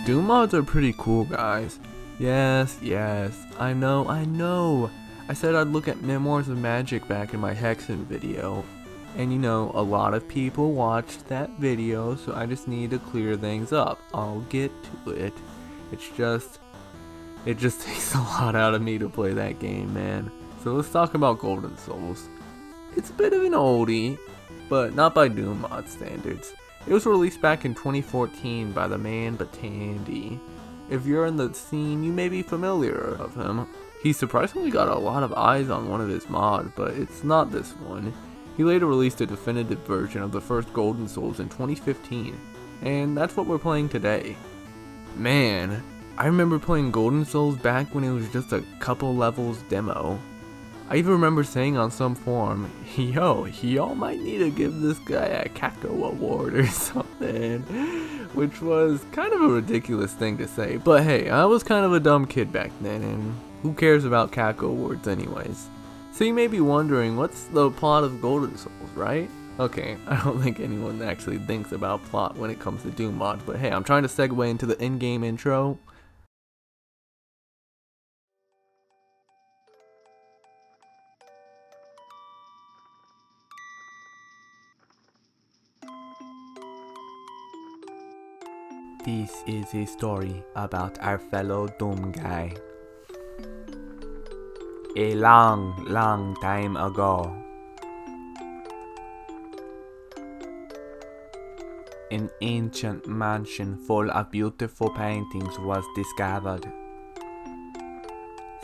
Doom mods are pretty cool, guys. Yes, I know. I said I'd look at Memoirs of Magic back in my Hexen video. And you know, a lot of people watched that video, so I just need to clear things up. I'll get to it. It just takes a lot out of me to play that game, man. So let's talk about Golden Souls. It's a bit of an oldie, but not by Doom mod standards. It was released back in 2014 by the man Batandy. If you're in the scene, you may be familiar of him. He surprisingly got a lot of eyes on one of his mods, but it's not this one. He later released a definitive version of the first Golden Souls in 2015, and that's what we're playing today. Man, I remember playing Golden Souls back when it was just a couple levels demo. I even remember saying on some forum, yo, y'all might need to give this guy a Kako award or something, which was kind of a ridiculous thing to say, but hey, I was kind of a dumb kid back then, and who cares about Kako awards anyways? So you may be wondering, what's the plot of Golden Souls, right? Okay, I don't think anyone actually thinks about plot when it comes to Doom mods, but hey, I'm trying to segue into the Endgame intro. This is a story about our fellow Doom guy. A long time ago, an ancient mansion full of beautiful paintings was discovered.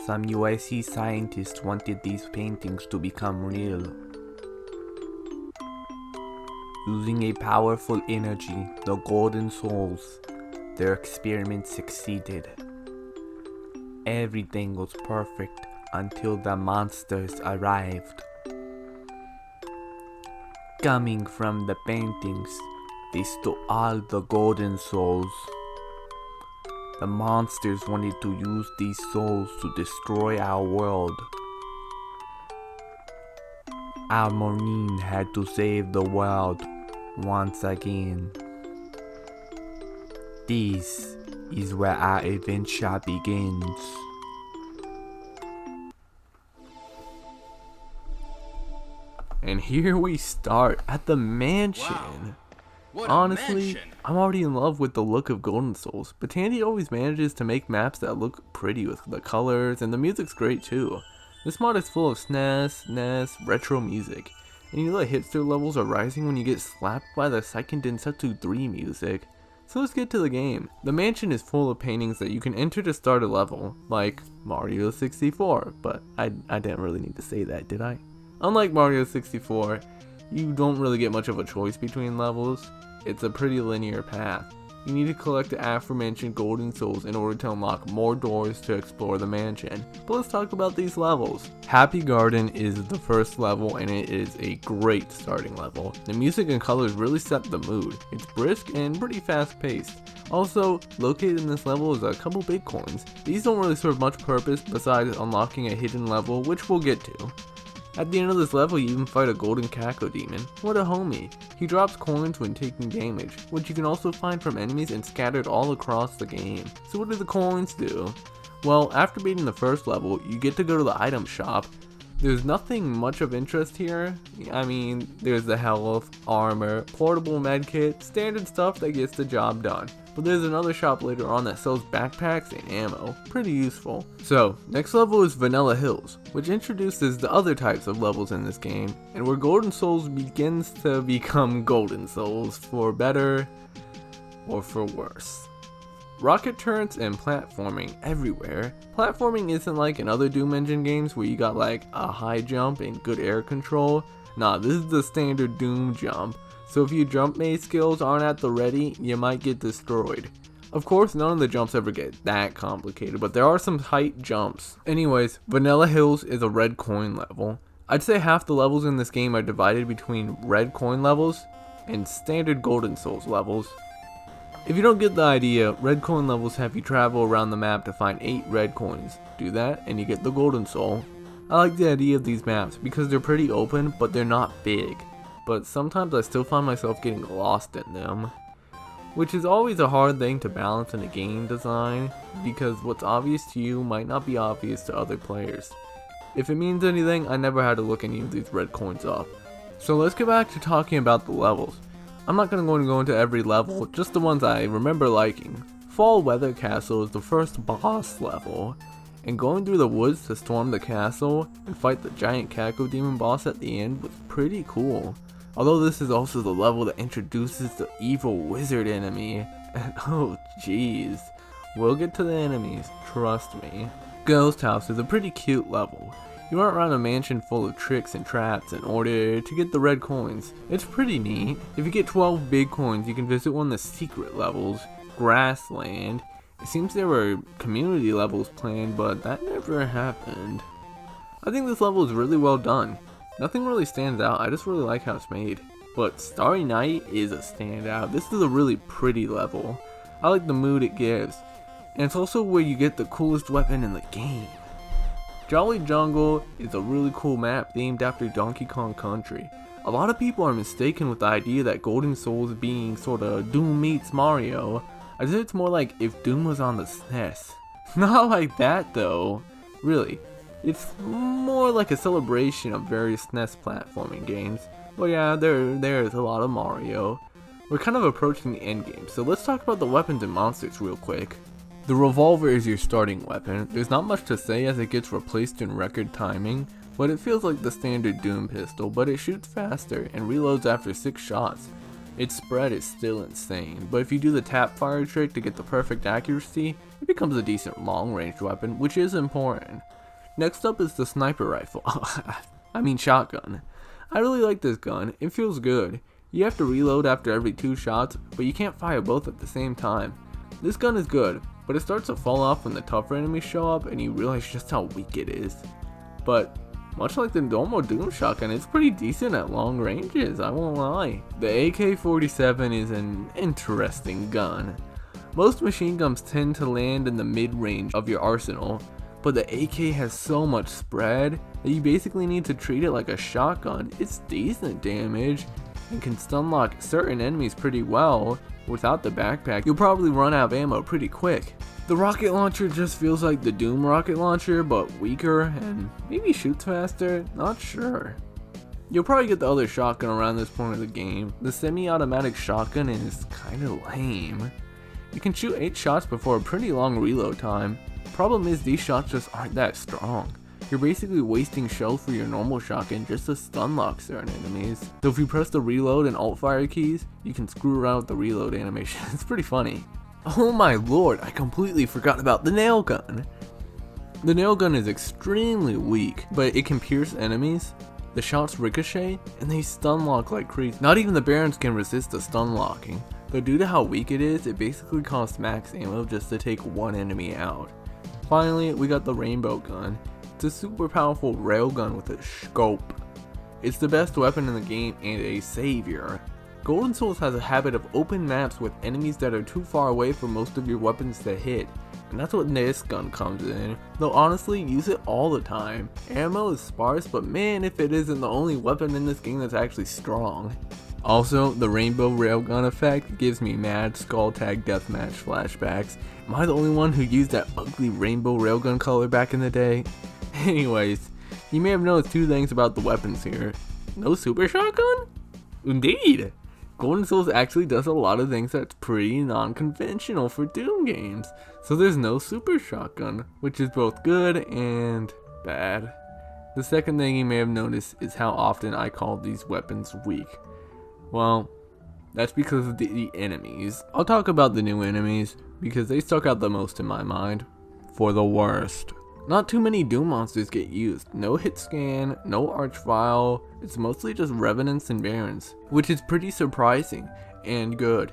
Some USC scientists wanted these paintings to become real. Using a powerful energy, the Golden Souls, their experiment succeeded. Everything was perfect until the monsters arrived. Coming from the paintings, they stole all the Golden Souls. The monsters wanted to use these souls to destroy our world. Our Marine had to save the world once again. This is where our adventure begins. And here we start at the mansion. Wow. Honestly, Mansion. I'm already in love with the look of Golden Souls. Batandy always manages to make maps that look pretty with the colors, and the music's great too. This mod is full of snes, NES, retro music. And you know that hipster levels are rising when you get slapped by the Seiken Densetsu 3 music. So let's get to the game. The mansion is full of paintings that you can enter to start a level, like Mario 64, but I didn't really need to say that, did I? Unlike Mario 64, you don't really get much of a choice between levels. It's a pretty linear path. You need to collect the aforementioned Golden Souls in order to unlock more doors to explore the mansion. But let's talk about these levels. Happy Garden is the first level, and it is a great starting level. The music and colors really set the mood. It's brisk and pretty fast paced. Also, located in this level is a couple big coins. These don't really serve much purpose besides unlocking a hidden level, which we'll get to. At the end of this level, you even fight a golden Kako demon. What a homie. He drops coins when taking damage, which you can also find from enemies and scattered all across the game. So what do the coins do? Well, after beating the first level, you get to go to the item shop. There's nothing much of interest here. I mean, there's the health, armor, portable medkit, standard stuff that gets the job done. But there's another shop later on that sells backpacks and ammo. Pretty useful. So, next level is Vanilla Hills, which introduces the other types of levels in this game, and where Golden Souls begins to become Golden Souls, for better or for worse. Rocket turrets and platforming everywhere. Platforming isn't like in other Doom Engine games where you got like a high jump and good air control. Nah, this is the standard Doom jump. So if your jump maze skills aren't at the ready, you might get destroyed. Of course, none of the jumps ever get that complicated, but there are some height jumps. Anyways, Vanilla Hills is a red coin level. I'd say half the levels in this game are divided between red coin levels and standard Golden Souls levels. If you don't get the idea, red coin levels have you travel around the map to find 8 red coins. Do that and you get the Golden Soul. I like the idea of these maps because they're pretty open, but they're not big. But sometimes I still find myself getting lost in them. which is always a hard thing to balance in a game design, because what's obvious to you might not be obvious to other players. If it means anything, I never had to look any of these red coins up. So let's get back to talking about the levels. I'm not going to go into every level, just the ones I remember liking. Fall Weather Castle is the first boss level, and going through the woods to storm the castle and fight the giant Caco Demon boss at the end was pretty cool. Although this is also the level that introduces the evil wizard enemy, and oh jeez, we'll get to the enemies, trust me. Ghost House is a pretty cute level. You run around a mansion full of tricks and traps in order to get the red coins. It's pretty neat. If you get 12 big coins, you can visit one of the secret levels, Grassland. It seems there were community levels planned, but that never happened. I think this level is really well done. Nothing really stands out, I just really like how it's made. But Starry Night is a standout. This is a really pretty level. I like the mood it gives. And it's also where you get the coolest weapon in the game. Jolly Jungle is a really cool map themed after Donkey Kong Country. A lot of people are mistaken with the idea that Golden Souls being sorta Doom meets Mario. I think it's more like if Doom was on the SNES. Not like that though. Really. It's more like a celebration of various SNES platforming games. But yeah, there's a lot of Mario. We're kind of approaching the endgame, so let's talk about the weapons and monsters real quick. The revolver is your starting weapon. There's not much to say as it gets replaced in record timing, but it feels like the standard Doom pistol, but it shoots faster and reloads after 6 shots. Its spread is still insane, but if you do the tap fire trick to get the perfect accuracy, it becomes a decent long range weapon, which is important. Next up is the sniper rifle. I mean shotgun. I really like this gun, it feels good. You have to reload after every 2 shots, but you can't fire both at the same time. This gun is good, but it starts to fall off when the tougher enemies show up and you realize just how weak it is. But much like the normal Doom shotgun, it's pretty decent at long ranges, I won't lie. The AK-47 is an interesting gun. Most machine guns tend to land in the mid-range of your arsenal, but the AK has so much spread that you basically need to treat it like a shotgun. It's decent damage and can stun lock certain enemies pretty well. Without the backpack, you'll probably run out of ammo pretty quick. The rocket launcher just feels like the Doom rocket launcher, but weaker and maybe shoots faster, not sure. You'll probably get the other shotgun around this point of the game. The semi-automatic shotgun is kinda lame. You can shoot 8 shots before a pretty long reload time. Problem is these shots just aren't that strong. You're basically wasting shells for your normal shotgun just to stun lock certain enemies. So if you press the reload and alt fire keys, you can screw around with the reload animation. It's pretty funny. Oh my lord, I completely forgot about the nail gun. The nail gun is extremely weak, but it can pierce enemies. The shots ricochet, and they stun lock like crazy. Not even the Barons can resist the stun locking. But due to how weak it is, it basically costs max ammo just to take one enemy out. Finally, we got the rainbow gun. It's a super powerful railgun with a scope. It's the best weapon in the game and a savior. Golden Souls has a habit of open maps with enemies that are too far away for most of your weapons to hit, and that's what this gun comes in. Though honestly, use it all the time. Ammo is sparse, but man, if it isn't the only weapon in this game that's actually strong. Also, the rainbow railgun effect gives me mad Skull Tag Deathmatch flashbacks. Am I the only one who used that ugly rainbow railgun color back in the day? Anyways, you may have noticed 2 things about the weapons here. No super shotgun? Indeed! Golden Souls actually does a lot of things that's pretty non-conventional for Doom games. So there's no super shotgun, which is both good and bad. The second thing you may have noticed is how often I call these weapons weak. Well, that's because of the enemies. I'll talk about the new enemies, because they stuck out the most in my mind. For the worst. Not too many Doom monsters get used. No hit scan, no archvile. It's mostly just Revenants and Barons, which is pretty surprising and good.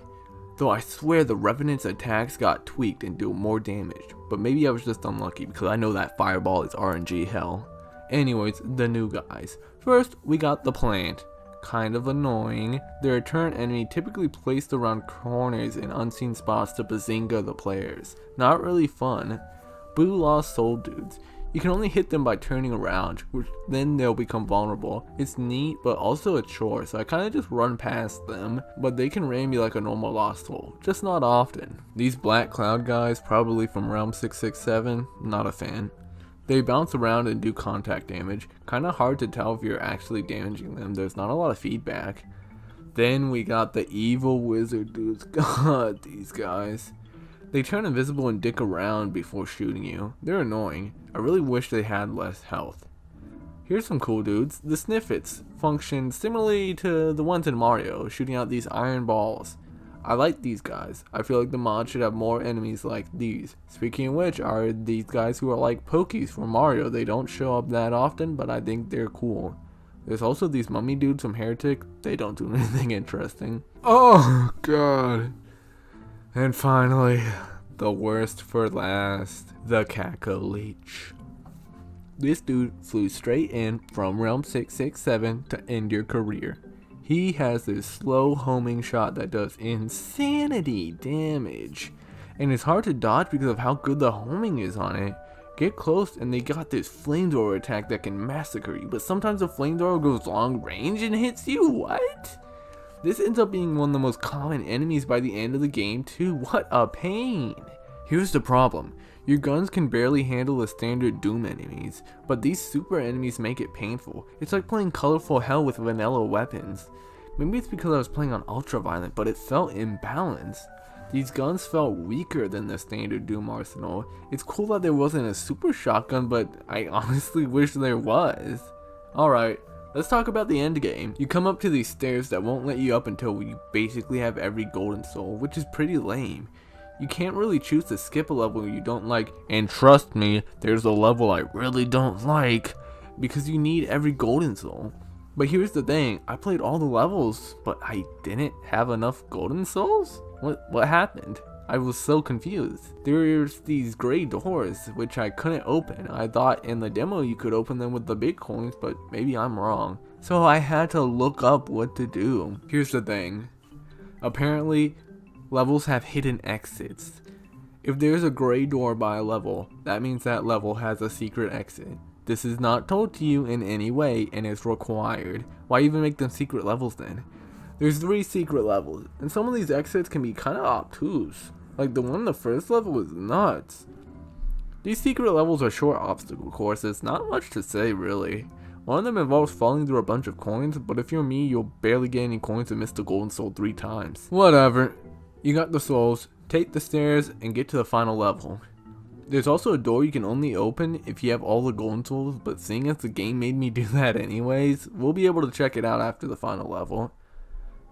Though I swear the Revenant's attacks got tweaked and do more damage, but maybe I was just unlucky because I know that Fireball is RNG hell. Anyways, the new guys. First, we got the Plant. Kind of annoying. They're a turn enemy typically placed around corners in unseen spots to bazinga the players. Not really fun. Blue Lost Soul dudes. You can only hit them by turning around, which then they'll become vulnerable. It's neat, but also a chore, so I kinda just run past them, but they can ram me like a normal Lost Soul, just not often. These black cloud guys, probably from Realm 667, not a fan. They bounce around and do contact damage, kinda hard to tell if you're actually damaging them, there's not a lot of feedback. Then we got the evil wizard dudes, god, these guys. They turn invisible and dick around before shooting you. They're annoying. I really wish they had less health. Here's some cool dudes. The Sniffets function similarly to the ones in Mario, shooting out these iron balls. I like these guys. I feel like the mod should have more enemies like these. Speaking of which, are these guys who are like Pokies from Mario. They don't show up that often, but I think they're cool. There's also these mummy dudes from Heretic. They don't do anything interesting. Oh god. And finally, the worst for last, the Caco Leech. This dude flew straight in from Realm 667 to end your career. He has this slow homing shot that does insanity damage, and it's hard to dodge because of how good the homing is on it. Get close and they got this flamethrower attack that can massacre you, but sometimes the flamethrower goes long range and hits you. What? This ends up being one of the most common enemies by the end of the game too. What a pain. Here's the problem. Your guns can barely handle the standard Doom enemies, but these super enemies make it painful. It's like playing colorful hell with vanilla weapons. Maybe it's because I was playing on ultraviolent, but it felt imbalanced. These guns felt weaker than the standard Doom arsenal. It's cool that there wasn't a super shotgun, but I honestly wish there was. Alright. Let's talk about the end game. You come up to these stairs that won't let you up until you basically have every golden soul, which is pretty lame. You can't really choose to skip a level you don't like, and trust me, there's a level I really don't like, because you need every golden soul. But here's the thing, I played all the levels, but I didn't have enough golden souls? What happened? I was so confused. There's these gray doors which I couldn't open. I thought in the demo you could open them with the big coins, but maybe I'm wrong. So I had to look up what to do. Here's the thing. Apparently, levels have hidden exits. If there's a gray door by a level, that means that level has a secret exit. This is not told to you in any way and is required. Why even make them secret levels then? There's 3 secret levels, and some of these exits can be kinda obtuse. Like the one in the first level was nuts. These secret levels are short obstacle courses, not much to say really. One of them involves falling through a bunch of coins, but if you're me, you'll barely get any coins and miss the golden soul 3 times. Whatever. You got the souls, take the stairs, and get to the final level. There's also a door you can only open if you have all the golden souls, but seeing as the game made me do that anyways, we'll be able to check it out after the final level.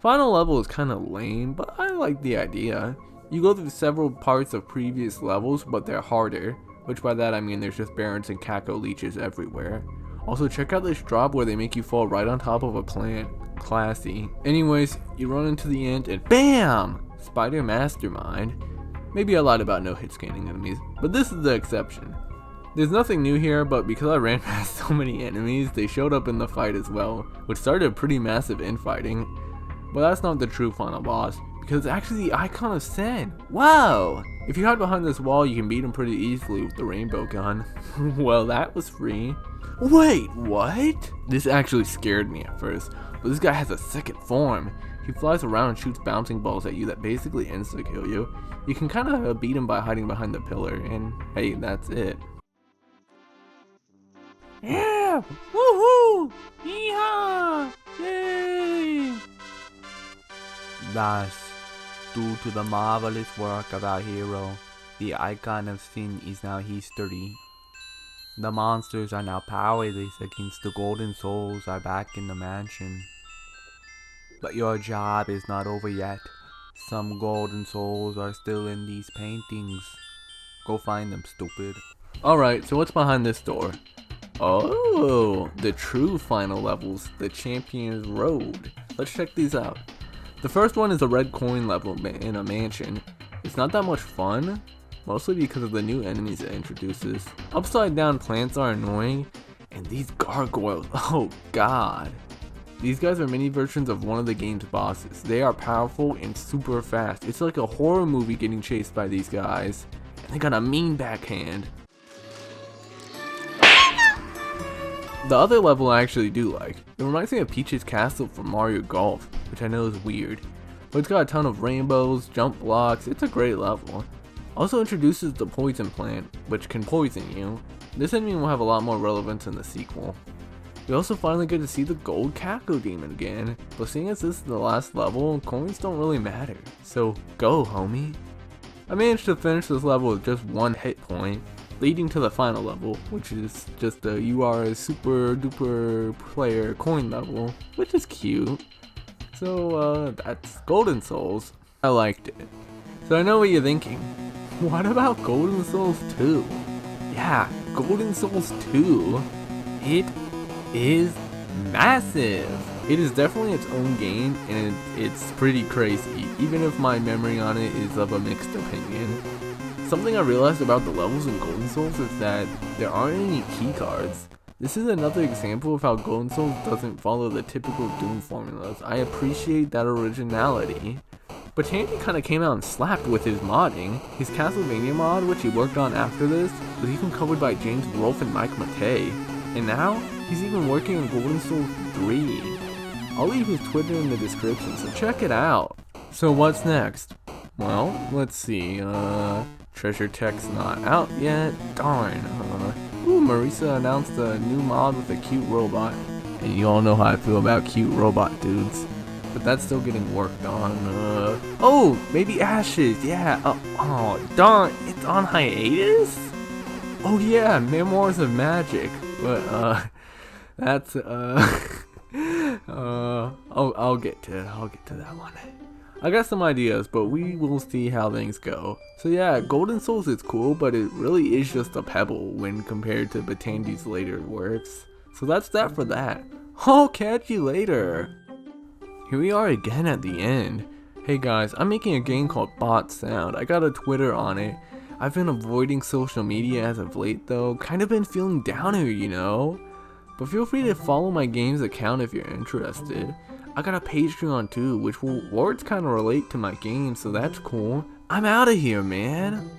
Final level is kinda lame, but I like the idea. You go through several parts of previous levels, but they're harder, which by that I mean there's just barons and Caco leeches everywhere. Also check out this drop where they make you fall right on top of a plant. Classy. Anyways, you run into the end and BAM! Spider Mastermind. Maybe I lied about no hit scanning enemies, but this is the exception. There's nothing new here, but because I ran past so many enemies, they showed up in the fight as well, which started a pretty massive infighting. But that's not the true final boss, because it's actually the Icon of Sin. Wow! If you hide behind this wall, you can beat him pretty easily with the rainbow gun. Well, that was free. Wait, what? This actually scared me at first, but this guy has a second form. He flies around and shoots bouncing balls at you that basically insta-kill you. You can kinda beat him by hiding behind the pillar, and hey, that's it. Yeah! Woohoo! Yeehaw! Yay! Thus, due to the marvelous work of our hero, the Icon of Sin is now history. The monsters are now powerless against the golden souls are back in the mansion. But your job is not over yet. Some golden souls are still in these paintings. Go find them, stupid. Alright, so what's behind this door? Oh, the true final levels, the Champion's Road. Let's check these out. The first one is a red coin level in a mansion. It's not that much fun, mostly because of the new enemies it introduces. Upside down plants are annoying, and these gargoyles, oh god. These guys are mini versions of one of the game's bosses. They are powerful and super fast. It's like a horror movie getting chased by these guys. And they got a mean backhand. The other level I actually do like. It reminds me of Peach's Castle from Mario Golf, which I know is weird. But it's got a ton of rainbows, jump blocks, it's a great level. Also introduces the poison plant, which can poison you. This enemy will have a lot more relevance in the sequel. We also finally get to see the gold Caco demon again, but seeing as this is the last level, coins don't really matter. So go, homie. I managed to finish this level with just one hit point, leading to the final level, which is just a you are a super duper player coin level, which is cute. So that's Golden Souls. I liked it. So I know what you're thinking. What about Golden Souls 2? Yeah, Golden Souls 2. It is massive. It is definitely its own game, and it's pretty crazy, even if my memory on it is of a mixed opinion. Something I realized about the levels in Golden Souls is that there aren't any keycards. This is another example of how Golden Souls doesn't follow the typical Doom formulas. I appreciate that originality. Batandy kinda came out and slapped with his modding. His Castlevania mod, which he worked on after this, was even covered by James Rolfe and Mike Matei. And now, he's even working on Golden Souls 3. I'll leave his Twitter in the description, so check it out. So what's next? Well, let's see, Treasure Tech's not out yet, darn. Marisa announced a new mod with a cute robot. And you all know how I feel about cute robot dudes. But that's still getting worked on. Oh, maybe Ashes, yeah. Oh, darn, it's on hiatus? Oh yeah, Memoirs of Magic. But, that's, I'll get to that one. I got some ideas, but we will see how things go. So yeah, Golden Souls is cool, but it really is just a pebble when compared to Batandy's later works. So that's that for that. I'll catch you later. Here we are again at the end. Hey guys, I'm making a game called Bot Sound. I got a Twitter on it. I've been avoiding social media as of late though, kind of been feeling down here, you know? But feel free to follow my game's account if you're interested. I got a Patreon too, which will words kind of relate to my game, so that's cool. I'm out of here, man.